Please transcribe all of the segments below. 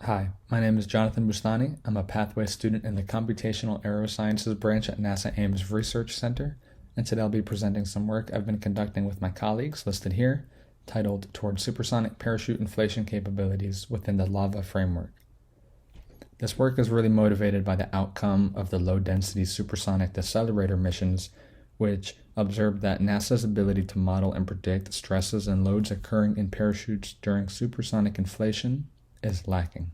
Hi, my name is Jonathan Boustani. I'm a pathway student in the Computational Aerosciences branch at NASA Ames Research Center, and today I'll be presenting some work I've been conducting with my colleagues listed here, titled Toward Supersonic Parachute Inflation Capabilities Within the LAVA Framework. This work is really motivated by the outcome of the low-density supersonic decelerator missions, which observed that NASA's ability to model and predict stresses and loads occurring in parachutes during supersonic inflation is lacking.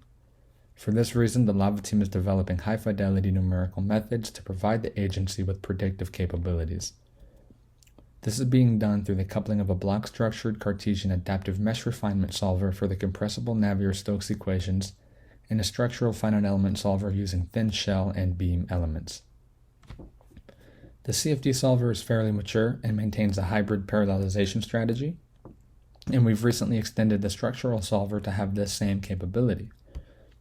For this reason, the LAVA team is developing high-fidelity numerical methods to provide the agency with predictive capabilities. This is being done through the coupling of a block-structured Cartesian adaptive mesh refinement solver for the compressible Navier-Stokes equations and a structural finite element solver using thin shell and beam elements. The CFD solver is fairly mature and maintains a hybrid parallelization strategy, and we've recently extended the structural solver to have this same capability.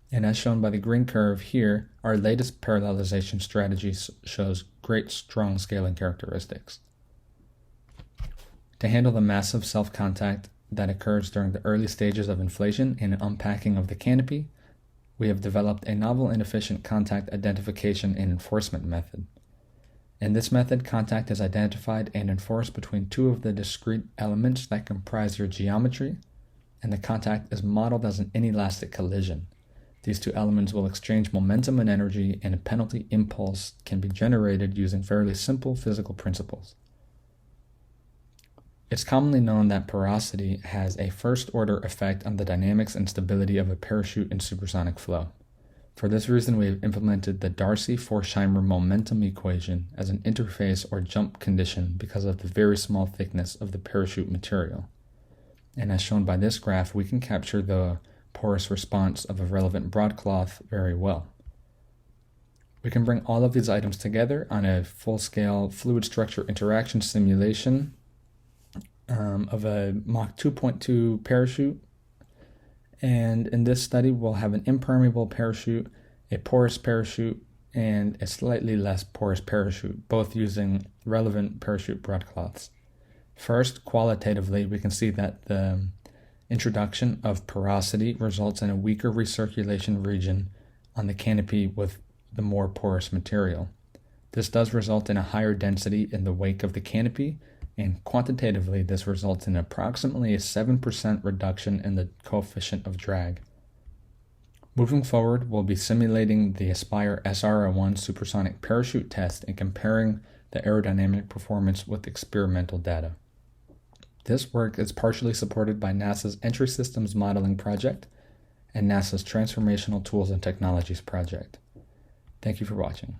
And as shown by the green curve here, our latest parallelization strategy shows great strong scaling characteristics. To handle the massive self-contact that occurs during the early stages of inflation and unpacking of the canopy, we have developed a novel and efficient contact identification and enforcement method. In this method, contact is identified and enforced between two of the discrete elements that comprise your geometry, and the contact is modeled as an inelastic collision. These two elements will exchange momentum and energy, and a penalty impulse can be generated using fairly simple physical principles. It's commonly known that porosity has a first-order effect on the dynamics and stability of a parachute in supersonic flow. For this reason, we have implemented the Darcy-Forsheimer momentum equation as an interface or jump condition because of the very small thickness of the parachute material. And as shown by this graph, we can capture the porous response of a relevant broadcloth very well. We can bring all of these items together on a full-scale fluid structure interaction simulation of a Mach 2.2 parachute. And in this study, we'll have an impermeable parachute, a porous parachute, and a slightly less porous parachute, both using relevant parachute broadcloths. First, qualitatively, we can see that the introduction of porosity results in a weaker recirculation region on the canopy with the more porous material. This does result in a higher density in the wake of the canopy, and quantitatively, this results in approximately a 7% reduction in the coefficient of drag. Moving forward, we'll be simulating the Aspire SR01 supersonic parachute test and comparing the aerodynamic performance with experimental data. This work is partially supported by NASA's Entry Systems Modeling Project and NASA's Transformational Tools and Technologies Project. Thank you for watching.